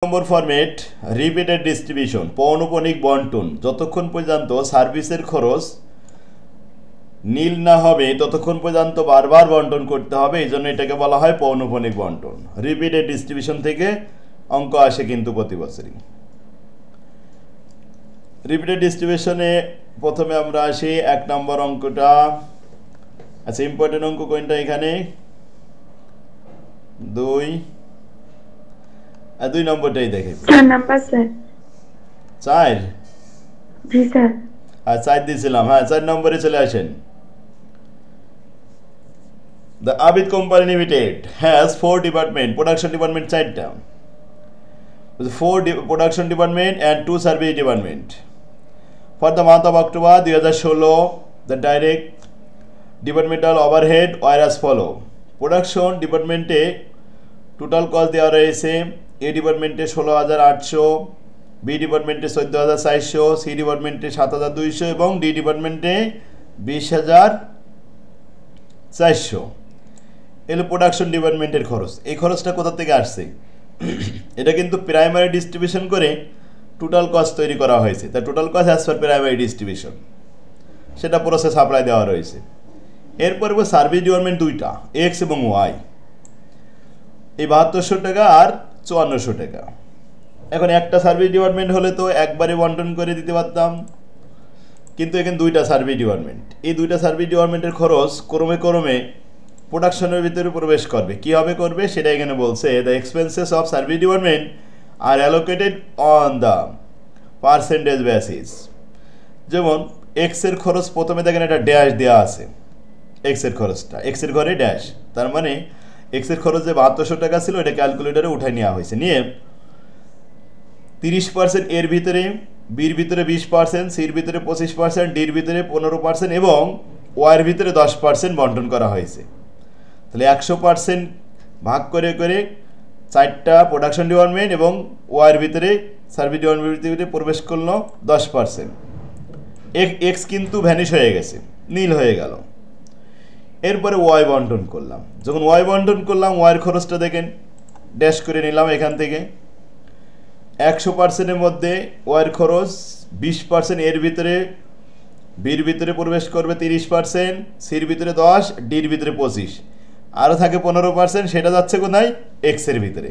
নম্বর format repeated distribution, পৌনঃপুনিক বন্টন। যতক্ষণ পর্যন্ত সার্ভিসের খরচ নীল না হবে ততক্ষণ পর্যন্ত বারবার বন্টন করতে হবে, এই জন্য এটাকে বলা হয় পৌনঃপুনিক বন্টন। রিপিটেড ডিস্ট্রিবিউশন থেকে অঙ্ক আসে কিন্তু প্রতি বছরই। রিপিটেড ডিস্ট্রিবিউশনে প্রথমে আমরা আসি 1 নম্বর অঙ্কটা। আচ্ছা, ইম্পর্টেন্ট অঙ্ক কোনটা এখানে? 2 নম্বরটাই দেখে। 4 নাম্বার স্যার। 4? জি স্যার। 4 দিয়েছিলাম। হ্যাঁ, 4 নম্বরে চলে আসেন। The Abid Company Limited has 4 department, production department 4টা, 4 production department and 2 service department. For the month of October 2016, the direct departmental overhead were as follow. Production ডিপার্টমেন্টে টোটাল কস্ট দেওয়া রয়েছে। এ ডিপার্টমেন্টে 16,800, বি ডিপার্টমেন্টে 14,400, সি ডিপার্টমেন্টে 7,200 এবং ডি ডিপার্টমেন্টে 20,400। এলো প্রোডাকশন ডিপার্টমেন্টের খরচ। এই খরচটা কোথা থেকে আসছে? এটা কিন্তু প্রাইমারি ডিস্ট্রিবিউশন করে টোটাল কস্ট তৈরি করা হয়েছে। তা টোটাল কস্ট অ্যাজ পার প্রাইমারি ডিস্ট্রিবিউশন, সেটা প্রসেস সাপ্লাই দেওয়া রয়েছে। এরপরে সার্ভিস ডিপার্টমেন্ট 2টা, এক্স এবং ওয়াই, এই 7200 টাকা আর 5400 টাকা। এখন একটা সার্ভিস ডিপার্টমেন্ট হলে তো একবারে বন্টন করে দিতে পারতাম, কিন্তু এখানে 2টা সার্ভিস ডিপার্টমেন্ট। এই 2টা সার্ভিস ডিপার্টমেন্টের খরচ ক্রমে ক্রমে প্রোডাকশনের ভিতরে প্রবেশ করবে। কীভাবে করবে সেটা এখানে বলছে। The expenses of service department are allocated on the percentage basis. যেমন এক্সের খরচ প্রথমে দেখেন একটা ড্যাশ দেওয়া আছে, এক্সের খরচটা, এক্সের ঘরে ড্যাশ, তার মানে এক্সের খরচ যে 7200 টাকা ছিল এটা ক্যালকুলেটারে উঠাই নেওয়া হয়েছে। নিয়ে 30% এর ভিতরে, বির ভিতরে 20%, সির ভিতরে 25%, ডির ভিতরে 15% এবং ওয়াইয়ের ভিতরে 10% বন্টন করা হয়েছে। তাহলে 100% ভাগ করে করে 4টা প্রোডাকশন ডিপার্টমেন্ট এবং ওয়াইয়ের ভিতরে সার্ভিস ডিপার্টমেন্টের ভিতরে প্রবেশ করলো 10%। এক্স কিন্তু ভ্যানিশ হয়ে গেছে, নীল হয়ে গেল। এরপরে ওয়াই বন্টন করলাম। যখন ওয়াই বন্টন করলাম, ওয়াইয়ের খরচটা দেখেন ড্যাশ করে নিলাম এখান থেকে। 100%-এর মধ্যে ওয়াইয়ের খরচ 20%, এর ভিতরে বির ভিতরে প্রবেশ করবে 30%, সির ভিতরে 10, ডির ভিতরে 25, আরও থাকে 15%, সেটা যাচ্ছে কোথায়? এক্সের ভিতরে।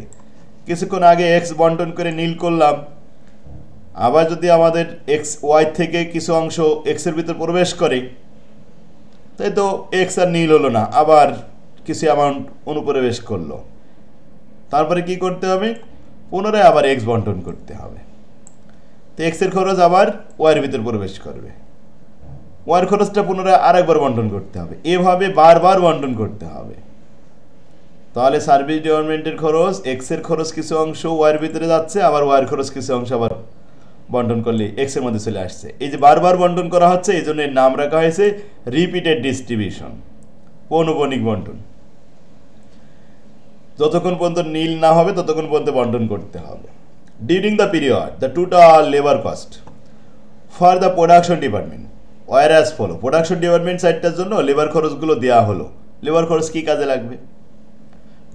কিছুক্ষণ আগে এক্স বন্টন করে নীল করলাম, আবার যদি আমাদের এক্স ওয়াই থেকে কিছু অংশ এক্সের ভিতরে প্রবেশ করে, তাই তো এক্স আর নীল হলো না, আবার কিছু অ্যামাউন্ট অনুপ্রবেশ করলো। তারপরে কি করতে হবে? পুনরায় আবার এক্স বন্টন করতে হবে। তো এক্সের খরচ আবার ওয়াইয়ের ভিতরে প্রবেশ করবে, ওয়াইয়ের খরচটা পুনরায় আরেকবার বন্টন করতে হবে। এভাবে বারবার বন্টন করতে হবে। তাহলে সার্ভিস ডিপার্টমেন্টের খরচ, এক্সের খরচ কিছু অংশ ওয়াইয়ের ভিতরে যাচ্ছে, আবার ওয়াইয়ের খরচ কিছু অংশ আবার বন্টন করলে এক্সের মধ্যে চলে আসছে। এই যে বারবার বন্টন করা হচ্ছে, এই জন্য এর নাম রাখা হয়েছে রিপিটেড ডিস্ট্রিবিউশন, পৌনঃপুনিক বন্টন। যতক্ষণ পর্যন্ত নীল না হবে ততক্ষণ পর্যন্ত বন্টন করতে হবে। During the period the total labour cost for the production department were as follow. Production department সাইডটার জন্য লেবার খরচগুলো দেওয়া হলো। লেবার খরচ কী কাজে লাগবে?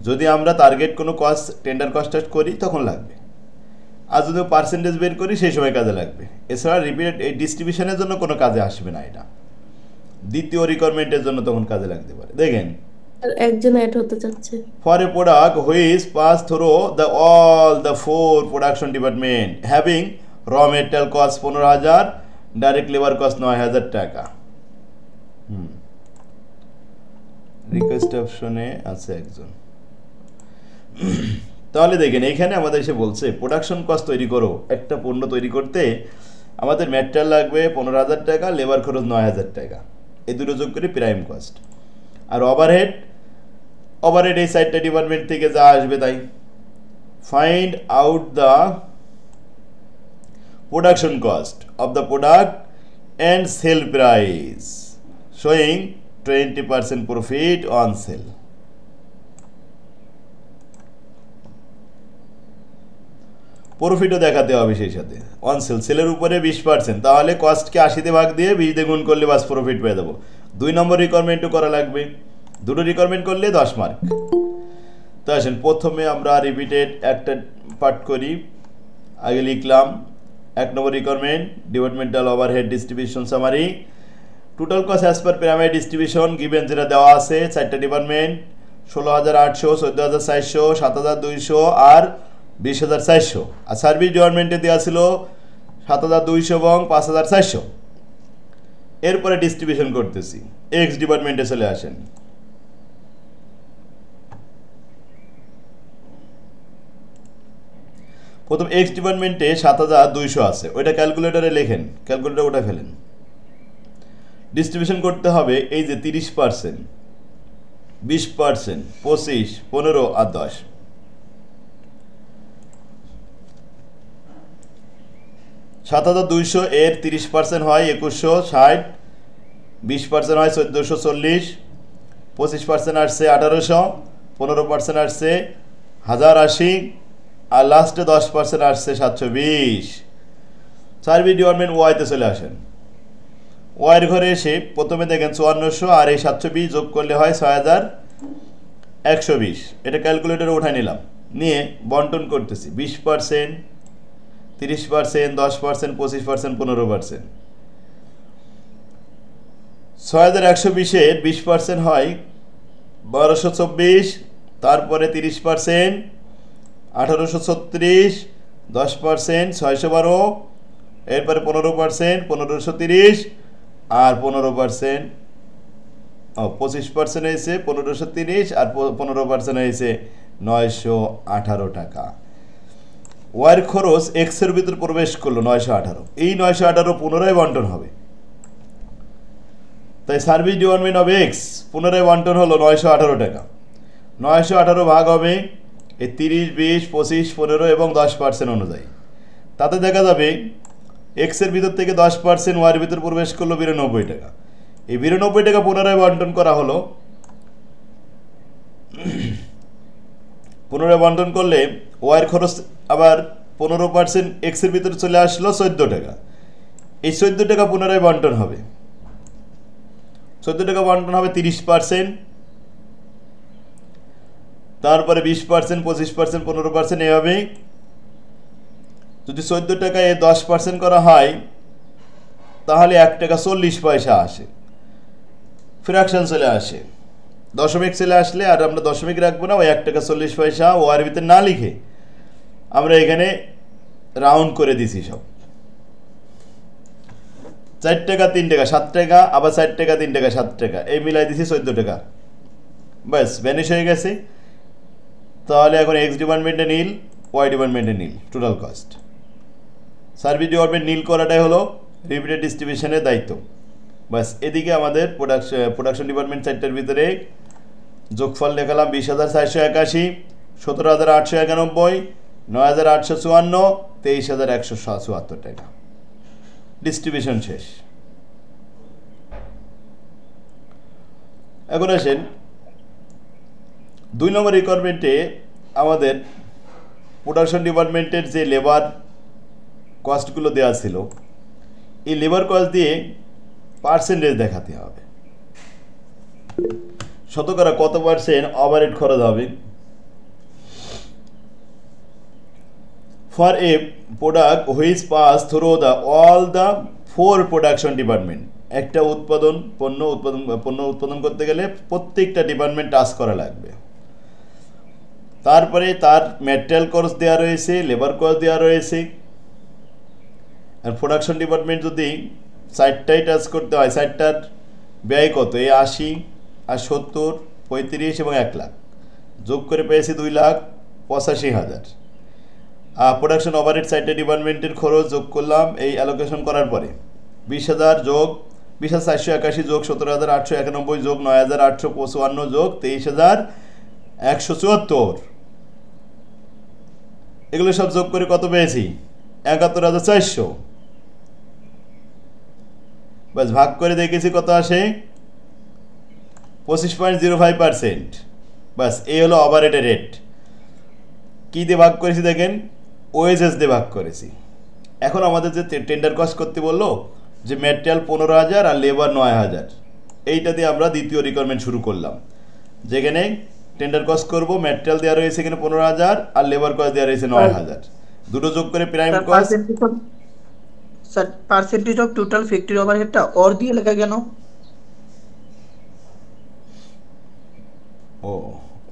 যদি আমরা টার্গেট কোনো কস্ট, টেন্ডার কস্ট করি তখন লাগবে, আর যদি পার্সেন্টেজ বের করি সেই সময় কাজে লাগবে। এছাড়া রিপিটেড এই ডিস্ট্রিবিউশনের জন্য কোনো কাজে আসবে না, এটা দ্বিতীয় রিকোয়ারমেন্টের জন্য তখন কাজে লাগতে পারে। দেখেন, একজন অ্যাড হতে যাচ্ছে। For a product which pass through the all the 4 production department having র material cost 15,000, direct labour cost 9,000 টাকা। রিকোয়েস্ট অপশনে আছে একজন। তাহলে দেখেন এখানে আমাদের এসে বলছে প্রোডাকশন কস্ট তৈরি করো। একটা পণ্য তৈরি করতে আমাদের ম্যাটেরিয়াল লাগবে 15,000 টাকা, লেবার খরচ 9,000 টাকা, এই দুটো যোগ করে প্রাইম কস্ট। আর ওভারহেড, ওভারহেড এই 4টা ডিপার্টমেন্ট থেকে যা আসবে তাই। Find out the production cost of the product and sale price showing 20% profit on sale. প্রফিটও দেখাতে হবে সেই সাথে। অন সেল, সেলের উপরে 20%, তাহলে কস্টকে 80 ভাগ দিয়ে 20 দিয়ে গুণ করলে বাস প্রফিট পেয়ে দেবো। 2 নম্বর রিকোয়ারমেন্টও করা লাগবে, 2টো রিকোয়ারমেন্ট করলে 10 মার্ক। তো আসেন প্রথমে আমরা রিপিটেড একটা পাঠ করি। আগে লিখলাম 1 নম্বর requirement departmental overhead distribution summary. Total cost as per pyramid distribution given যেটা দেওয়া আছে 4টা ডিপার্টমেন্ট 16,800, 14,400, 7,200 আর 20,400। আর সার্ভিস ডিপার্টমেন্টে দেওয়া ছিল 7,200 এবং 5,400। এরপরে ডিস্ট্রিবিউশন করতেছি। এক্স ডিপার্টমেন্টে চলে আসেন। প্রথম এক্স ডিপার্টমেন্টে 7,200 আছে, ওইটা ক্যালকুলেটরে লেখেন, ক্যালকুলেটরে ওটা ফেলেন। ডিস্ট্রিবিউশন করতে হবে এই যে 30%, 20%, 25, 15 আর 10। $7,200 এর 30% হয় 2,160, 20% হয় 1,440, 25% আসছে 1,800, 15% আসছে 1,080 আর লাস্টে 10% আসছে 720। সার্ভিস ডিপার্টমেন্ট ওয়াইতে চলে আসেন। ওয়াইয়ের ঘরে এসে প্রথমে দেখেন 5400 আর এই 720 যোগ করলে হয় 6,120। এটা ক্যালকুলেটরে উঠাই নিলাম, নিয়ে বন্টন করতেছি 20%, 30%, 10%, 25%, 15%। 6,120-এর 20% হয় 1,224, তারপরে 30% 1,836, 10% 612, এরপরে 15% 1,530 আর 15% 25% হয়েছে 1,530 আর 15% হয়েছে 918 টাকা। ওয়ার খরচ এক্সের ভিতর প্রবেশ করলো 918। এই 918 পুনরায় বন্টন হবে, তাই সার্ভিস ডিপার্টমেন্ট অফ এক্স পুনরায় বন্টন হলো 918 টাকা। 918 ভাগ হবে এই 30, 20, 25, 15 এবং 10% অনুযায়ী। তাতে দেখা যাবে এক্সের ভিতর থেকে 10% ওয়ার ভিতর প্রবেশ করলো 92 টাকা। এই 92 টাকা পুনরায় বন্টন করা হলো। পুনরায় বন্টন করলে ওয়ার খরচ আবার 15% এক্সের ভিতরে চলে আসলো 14 টাকা। এই 14 টাকা পুনরায় বন্টন হবে। 14 টাকা বন্টন হবে 30%, তারপরে 20%, 25%, 15% এভাবেই। যদি 14 টাকায় 10% করা হয় তাহলে 1 টাকা 40 পয়সা আসে, ফ্র্যাকশন চলে আসে, দশমিক চলে আসলে আর আমরা দশমিক রাখবো না, ওই 1 টাকা 40 পয়সা ওয়ার ভিতরে না লিখে আমরা এখানে রাউন্ড করে দিছি সব। 4 টাকা, 3 টাকা, 7 টাকা, আবার 4 টাকা, 3 টাকা, 7 টাকা, এই মিলাই দিছি 14 টাকা। ব্যাস ভ্যানিশ হয়ে গেছে। তাহলে এখন এক্স ডিপার্টমেন্টে নীল, ওয়াই ডিপার্টমেন্টে নীল, টোটাল কস্ট। সার্ভিস ডিপার্টমেন্ট নীল করাটাই হলো রিপিটেড ডিস্ট্রিবিউশনের দায়িত্ব। বাস এদিকে আমাদের প্রোডাকশন ডিপার্টমেন্ট 4টার ভিতরে যোগফল দেখালাম 20,481, 17,891, 9,854, 23,174 টাকা। ডিস্ট্রিবিউশন শেষ। এখন আসেন 2 নম্বর রিকোয়ারমেন্টে আমাদের প্রোডাকশন ডিপার্টমেন্টের যে লেবার কস্টগুলো দেওয়া ছিল, এই লেবার কস্ট দিয়ে পার্সেন্টেজ দেখাতে হবে। শতকরা কত পার্সেন্ট ওভারহেড খরচ হবে। For a product which pass through all the 4 production department. একটা পণ্য উৎপাদন করতে গেলে প্রত্যেকটা ডিপার্টমেন্ট টাচ করা লাগবে। তারপরে তার ম্যাটেরিয়াল কস্ট দেওয়া রয়েছে, লেবার কস্ট দেওয়া রয়েছে। আর প্রোডাকশন ডিপার্টমেন্ট যদি 4টাই টাচ করতে হয়, 4টার ব্যয় কত, এই 80 আর 70, 35 এবং 1 লাখ যোগ করে পেয়েছি 2,85,000। আর প্রোডাকশন ওভারহেড 4টা ডিপার্টমেন্টের খরচ যোগ করলাম এই অ্যালোকেশন করার পরে 20,000 যোগ 20,481 যোগ 17,891 যোগ 9,855 যোগ 23,174, এগুলো সব যোগ করে কত পেয়েছি 71,400। বাস ভাগ করে দেখেছি কত আসে 25.05%। বাস এই হলো ওভারহেডের রেট। কী দিয়ে ভাগ করেছি দেখেন, ওয়েজেস দিয়ে ভাগ করেছি। এখন আমাদের যে টেন্ডার কস্ট করতে বললো যে ম্যাটেরিয়াল 15,000 আর লেবার 9,000, এইটা দিয়ে আমরা দ্বিতীয় রিকোয়ারমেন্ট শুরু করলাম, যেখানে টেন্ডার কস্ট করব, ম্যাটেরিয়াল দেওয়া রয়েছে এখানে 15,000 আর লেবার কস্ট দেওয়া রয়েছে 9,000, দুটো যোগ করে prime cost. Sir percentage of total factory ওভারহেডটা অর দিয়ে লেখা কেন? ও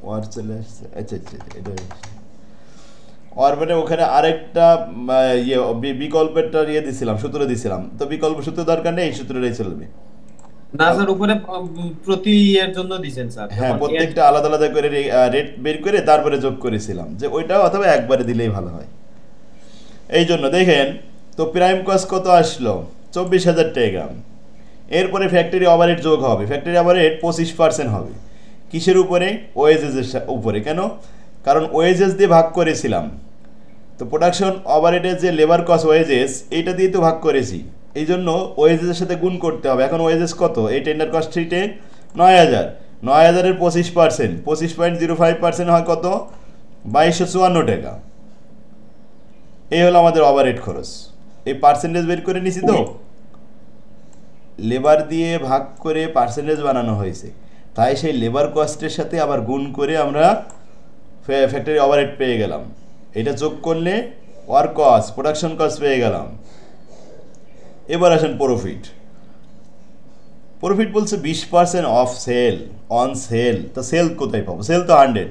ওয়ার চলে আসছে, আচ্ছা আচ্ছা এটা আর মানে ওখানে আরেকটা ইয়ে বিকল্পেরটা ইয়ে দিছিলাম, সূত্র দিছিলাম, তো বিকল্প সূত্র দরকার নেই, এই সূত্রটাই চলবে। না স্যার উপরে প্রতি ইয়ের জন্য দিবেন স্যার, হ্যাঁ প্রত্যেকটা আলাদা আলাদা করে রেট বের করে তারপরে যোগ করেছিলাম, যে ওইটা অথবা একবারে দিলেই ভালো হয়। এই জন্য দেখেন তো প্রাইম কস্ট কত আসলো, 24,000 টাকা। এরপরে ফ্যাক্টরি ওভারহেড যোগ হবে, ফ্যাক্টরি ওভারহেড 25% হবে। কিসের উপরে? ওয়েজেসের উপরে। কেন? কারণ ওয়েজেস দিয়ে ভাগ করেছিলাম, তো প্রোডাকশন ওভারহেডের যে লেবার কস্ট ওয়েজেস এইটা দিয়ে তো ভাগ করেছি, এই জন্য ওয়েজেসের সাথে গুণ করতে হবে। এখন ওয়েজেস কত এই টেন্ডার কস্ট শিটে? 9,000, 9,000-এর 25%, 25.05% হয় কত? 2254 টাকা। এই হলো আমাদের ওভারহেড খরচ। এই পার্সেন্টেজ বের করে নিছি, তো লেবার দিয়ে ভাগ করে পার্সেন্টেজ বানানো হয়েছে, তাই সেই লেবার কস্টের সাথে আবার গুণ করে আমরা ফ্যাক্টরি ওভারহেড পেয়ে গেলাম। এটা যোগ করলে ওয়ার্ক কস্ট, প্রোডাকশন কস্ট পেয়ে গেলাম। এবার আসেন প্রফিট। প্রফিট বলছে 20% অফ সেল, অন সেল। তো সেল কোথায় পাবো? সেল তো 100,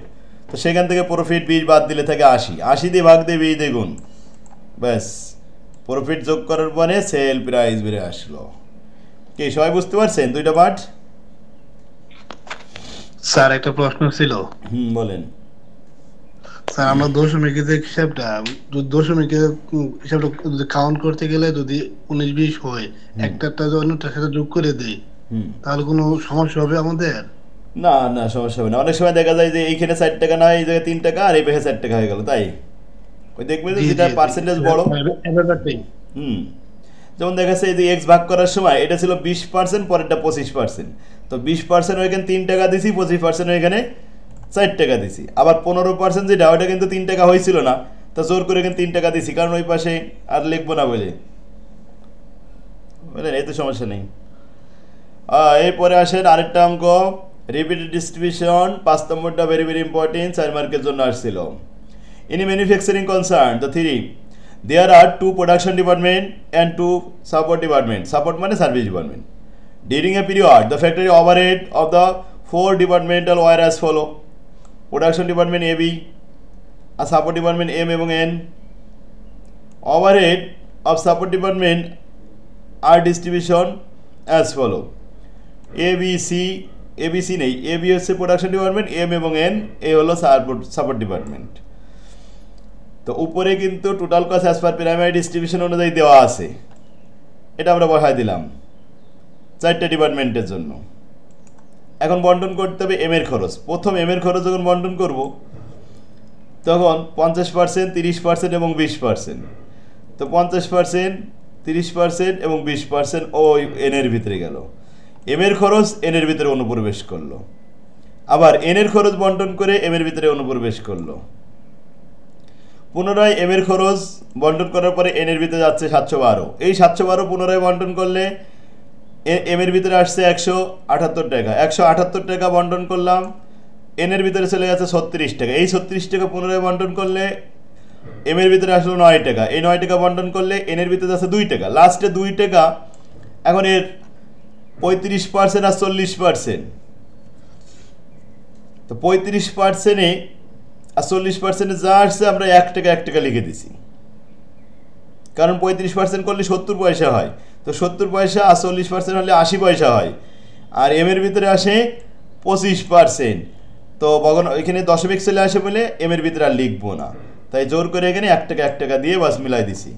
তো সেখান থেকে প্রফিট 20 বাদ দিলে থাকে 80, 80 দিয়ে ভাগ দিয়ে 20 দিয়ে গুণ, ব্যাস প্রফিট যোগ করার পরে সেল প্রাইস বেড়ে আসলো। কি সবাই বুঝতে পারছেন দুইটা পার্ট? স্যার একটা প্রশ্ন ছিল। বলেন। স্যার আমরা দশমিকের যে হিসাবটা, দশমিকের হিসাবটা যদি কাউন্ট করতে গেলে যদি 19-20 হয়, একটা অন্যটার সাথে যোগ করে দেই, তাহলে কোনো সমস্যা হবে আমাদের? না না সমস্যা হবে না। অনেক সময় দেখা যায় যে এইখানে 4 টাকা না, এই জায়গায় 3 টাকা, আর এই পাশে 4 টাকা হয়ে গেল, তাই ওই দেখবে যে যেটা পার্সেন্টেজ বড়। যেমন দেখা যাচ্ছে এই যে এক্স ভাগ করার সময় এটা ছিল 20%, পরেরটা 25%, তো 20% ওইখানে 3 টাকা দিছি, 25% ওইখানে 4 টাকা দিছি। আবার 15% যেটা ওইটা কিন্তু 3 টাকা হয়েছিল না, তো জোর করে এখানে 3 টাকা দিছি, কারণ ওই পাশে আর লিখবো না বলে, বুঝলেন? এতে সমস্যা নেই। এরপরে আসেন আরেকটা অঙ্ক, রিপিটেড ডিস্ট্রিবিউশন। 5 নম্বরটা ভেরি ভেরি ইম্পর্টেন্ট, 4 মার্কের জন্য আসছিল। In manufacturing concern the three there are 2 production department and 2 support department. Support মানে service department. During a period, the factory overhead of the 4 departmental were as follow: production department AB, a support department M এবং N. Overhead of support department are distribution as follow: ABC, ABC নেই, AB হচ্ছে production department, M এবং N এই হলো support department. তো উপরে কিন্তু total cost as পার primary distribution অনুযায়ী দেওয়া আছে, এটা আমরা বসায় দিলাম 4টে ডিপার্টমেন্টের জন্য। এখন বন্টন করতে হবে এম এর খরচ। প্রথম এম এর খরচ যখন বন্টন করব তখন 50%, 30% এবং 20%, তো 50%, 30% এবং 20% ওই এন এর ভিতরে গেল। এম এর খরচ এন এর ভিতরে অনুপ্রবেশ করলো, আবার এন এর খরচ বন্টন করে এম এর ভিতরে অনুপ্রবেশ করলো। পুনরায় এম এর খরচ বন্টন করার পরে এন এর ভিতরে যাচ্ছে 712, এই 712 পুনরায় বন্টন করলে এম এর ভিতরে আসছে 178 টাকা, 178 টাকা বন্টন করলাম, এন এর ভিতরে চলে যাচ্ছে 36 টাকা, এই 36 টাকা পুনরায় বন্টন করলে এম এর ভিতরে আসলো 9 টাকা, এই 9 টাকা বন্টন করলে এন এর ভিতরে যাচ্ছে 2 টাকা, লাস্টে 2 টাকা। এখন এর 35% আর 40%, তো 35%-এ আর 40%-এ যা আসছে আমরা 1 টাকা 1 টাকা লিখে দিছি, কারণ 35% করলে 70 পয়সা হয়, তো 70 পয়সা আর 40% হলে 80 পয়সা হয়, আর এম এর ভিতরে আসে 25%, তো এখানে দশমিক চলে আসে বলে এম এর ভিতরে আর লিখবো না, তাই জোর করে এখানে 1 টাকা 1 টাকা দিয়ে বাস মিলাই দিছি,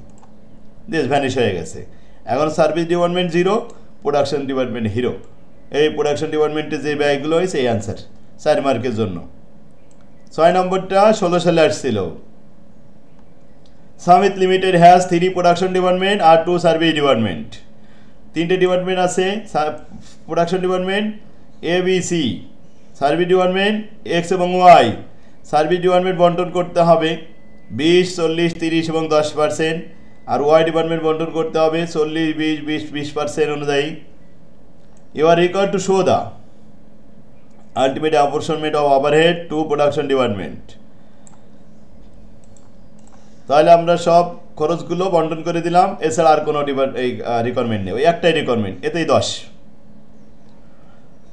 দেশ ভ্যানিশ হয়ে গেছে। এখন service department 0, production department hero. এই প্রোডাকশন ডিপার্টমেন্টে যে ব্যয়গুলো হয়েছে এই অ্যান্সার 4 মার্কের জন্য। 6 নম্বরটা 16 সালে আসছিল। Samit limited has 3 production department আর 2 সার্ভিস ডিপার্টমেন্ট। 3টে ডিপার্টমেন্ট আছে, production department A B C, service department X এবং ওয়াই। সার্ভিস ডিপার্টমেন্ট বন্টন করতে হবে 20, 40, 30 এবং 10%, আর ওয়াই ডিপার্টমেন্ট বন্টন করতে হবে 40, 20, 20% অনুযায়ী। You are required to show the ultimate apportionment of overhead to production department. তাহলে আমরা সব খরচগুলো বন্টন করে দিলাম, এছাড়া আর কোনো রিকোয়ারমেন্ট নেই, ওই একটাই রিকোয়ারমেন্ট, এতেই 10।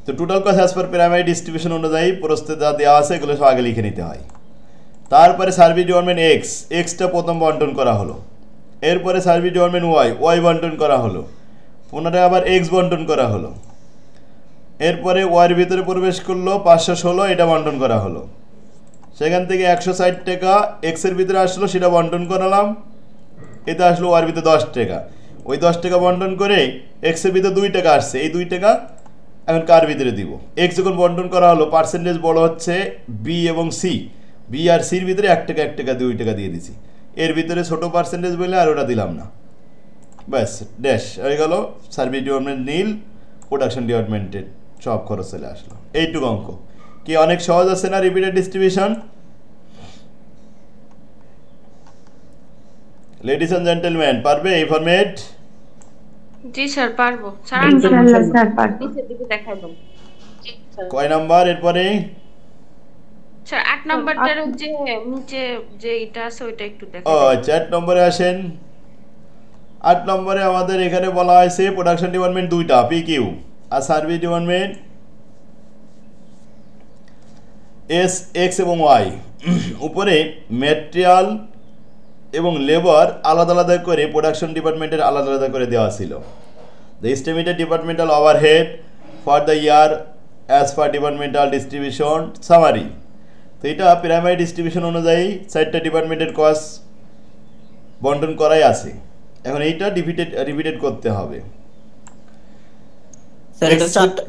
তো টোটাল কস্ট অ্যাজ পার প্রাইমারি ডিস্ট্রিবিউশন অনুযায়ী প্রস্তুত যা দেওয়া আছে এগুলো সব আগে লিখে নিতে হয়। তারপরে সার্ভিস ডিপার্টমেন্ট এক্সটা প্রথম বন্টন করা হলো, এরপরে সার্ভিস ডিপার্টমেন্ট ওয়াই বন্টন করা হলো, পুনরায় আবার এক্স বন্টন করা হলো, এরপরে ওয়াইয়ের ভিতরে প্রবেশ করলো 516, এটা বন্টন করা হলো। সেখান থেকে 160 টাকা এক্সের ভিতরে আসলো, সেটা বন্টন করালাম, এতে আসলো ওয়াইয়ের ভিতরে 10 টাকা। ওই 10 টাকা বন্টন করে এক্সের ভিতরে 2 টাকা আসছে, এই 2 টাকা এখন কার ভিতরে দিব? এক্স যখন বন্টন করা হলো, পার্সেন্টেজ বড় হচ্ছে বি এবং সি, বি আর সির ভিতরে 1 টাকা 1 টাকা 2 টাকা দিয়ে দিছি, এর ভিতরে ছোট পার্সেন্টেজ বলে আর ওটা দিলাম না, ব্যাস ড্যাশ হয়ে গেল। সার্ভিস ডিপার্টমেন্ট নীল, প্রোডাকশন ডিপার্টমেন্টের সব খরচ চলে আসলো। এইটুকু অঙ্ক কি অনেক সহজ আছে না? Repeated distribution. Ladies and gentleman, পারবে এই ফরম্যাট? জি স্যার পারবো স্যার। ইনশাআল্লাহ স্যার পারবো। নিচের দিকে দেখাই দাও। জি স্যার। কয় নাম্বার এরপরে? স্যার 8 নাম্বারটার যে নিচে যে এটা আছে ওইটা একটু ও দেখাই। আচ্ছা, 8 নম্বরে আসেন। 8 নম্বরে আমাদের এখানে বলা হয়েছে প্রোডাকশন ডিপার্টমেন্ট দুইটা, পি কিউ, আর সার্ভিস ডিপার্টমেন্ট এস এক্স এবং ওয়াই। উপরে ম্যাটেরিয়াল এবং লেবার আলাদা আলাদা করে প্রোডাকশন ডিপার্টমেন্টের আলাদা আলাদা করে দেওয়া ছিল। The estimated departmental overhead for the year as per departmental distribution summary. তো এটা প্রাইমারি ডিস্ট্রিবিউশন অনুযায়ী 4টা ডিপার্টমেন্টের কস্ট বন্টন করাই আছে, এখন এইটা রিপিটেড করতে হবে। স্যার এটা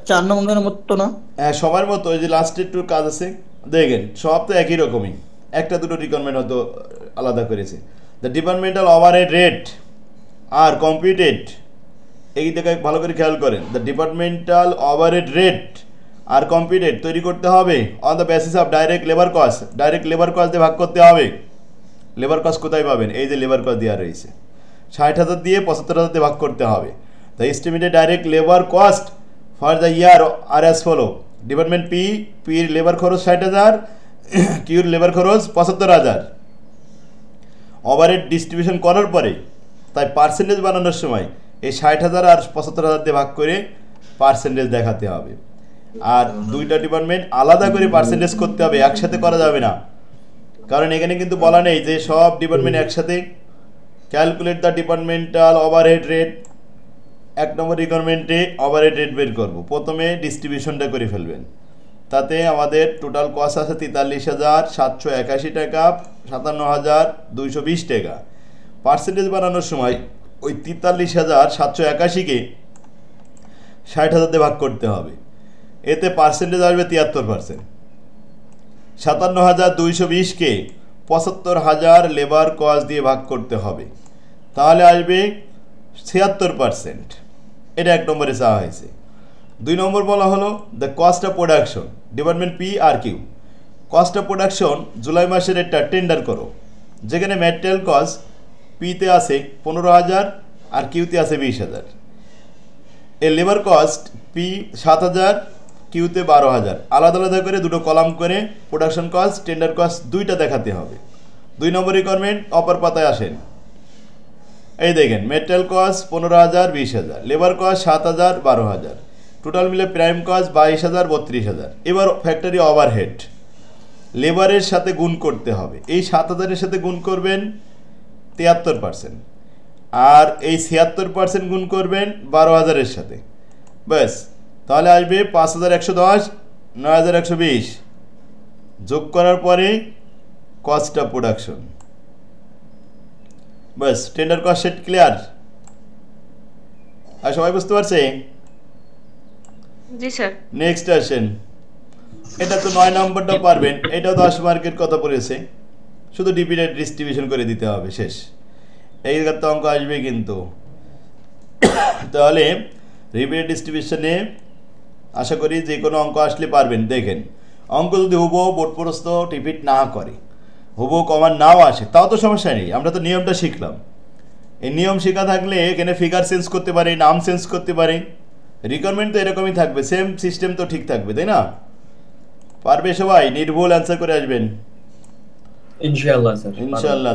4 নম্বরের মতো না? হ্যাঁ সবার মতো, ওই যে লাস্টের একটু কাজ আছে দেখেন, সব তো একই রকমই, একটা দুটো রিকোয়ারমেন্ট হয়তো আলাদা করেছে। The departmental overhead rate are computed, এই জায়গায় ভালো করে খেয়াল করেন, the departmental overhead rate are computed তৈরি করতে হবে on the basis of direct labour cost. Direct labour cost দিয়ে ভাগ করতে হবে। লেবার কস্ট কোথায় পাবেন? এই যে লেবার কস্ট দেওয়া রয়েছে, 60,000 দিয়ে 75,000 দিয়ে ভাগ করতে হবে। The estimated direct labour cost for the year are as follow. Department পির লেবার খরচ 60,000, কিউর লেবার খরচ 75,000। ওভারহেড ডিস্ট্রিবিউশন করার পরে তাই পার্সেন্টেজ বানানোর সময় এই 60,000 আর 75,000 দিয়ে ভাগ করে পার্সেন্টেজ দেখাতে হবে। আর দুইটা ডিপার্টমেন্ট আলাদা করে পার্সেন্টেজ করতে হবে, একসাথে করা যাবে না, কারণ এখানে কিন্তু বলা নেই যে সব ডিপার্টমেন্ট একসাথে। Calculate the departmental overhead rate, 1 নম্বর রিকোয়ারমেন্টে ওভারহেড রেট বের করব, প্রথমে ডিস্ট্রিবিউশনটা করে ফেলবেন। তাতে আমাদের টোটাল কস্ট আছে 43,781 টাকা, 57,220 টাকা। পার্সেন্টেজ বানানোর সময় ওই 43,781-কে 60,000 দিয়ে ভাগ করতে হবে, এতে পার্সেন্টেজ আসবে 73%। 57,220-কে 75,000 লেবার কস্ট দিয়ে ভাগ করতে হবে, তাহলে আসবে 76%। এটা 1 নম্বরে চাওয়া হয়েছে। 2 নম্বর বলা হলো the cost of production, department P R Q. Cost of production জুলাই মাসের একটা টেন্ডার করো, যেখানে ম্যাটেরিয়াল কস্ট পিতে আছে 15,000 আর কিউতে আছে 20,000। এর লেবার কস্ট পি 7,000, কিউতে 12,000, আলাদা আলাদা করে দুটো কলাম করে প্রোডাকশন কস্ট টেন্ডার কস্ট দুইটা দেখাতে হবে। 2 নম্বর রিকোয়ারমেন্ট অপর পাতায় আসেন, এই দেখেন material cost 15,000 20,000, labour cost 7,000 12,000, total মিলে প্রাইম কস্ট 22,000 32,000। এবার ফ্যাক্টরি ওভারহেড লেবারের সাথে গুণ করতে হবে, এই 7,000-এর সাথে গুণ করবেন 73%, আর এই 76% গুণ করবেন 12,000-এর সাথে, ব্যাস তাহলে আসবে 5,110 9,120। যোগ করার পরে কস্ট অফ প্রোডাকশন, ব্যাস টেন্ডার কস্ট সেট ক্লিয়ার। আর সবাই বুঝতে পারছে? জি স্যার। নেক্সট আসেন, এটা তো 9 নম্বরটা পারবেন, এটাও 10 মার্কের কথা পড়েছে, শুধু ডিপিটেড ডিস্ট্রিবিউশন করে দিতে হবে, শেষ। এই তো অঙ্ক আসবে কিন্তু। তাহলে রিপিটেড ডিস্ট্রিবিউশনে আশা করি যে কোনো অঙ্ক আসলে পারবেন। দেখেন অঙ্ক যদি হুবহু বোর্ড প্রস্ত রিপিট না করে, হুবহু কমান নাও আসে, তাও তো সমস্যা নেই, আমরা তো নিয়মটা শিখলাম। এই নিয়ম শেখা থাকলে এখানে ফিগার চেঞ্জ করতে পারে, নাম চেঞ্জ করতে পারে, রিকোয়ারমেন্ট তো এরকমই থাকবে, সেম সিস্টেম তো ঠিক থাকবে, তাই না? পারবে সবাই? নির্ভুল অ্যান্সার করে আসবেন ইনশাআল্লাহ স্যার। ইনশাআল্লাহ।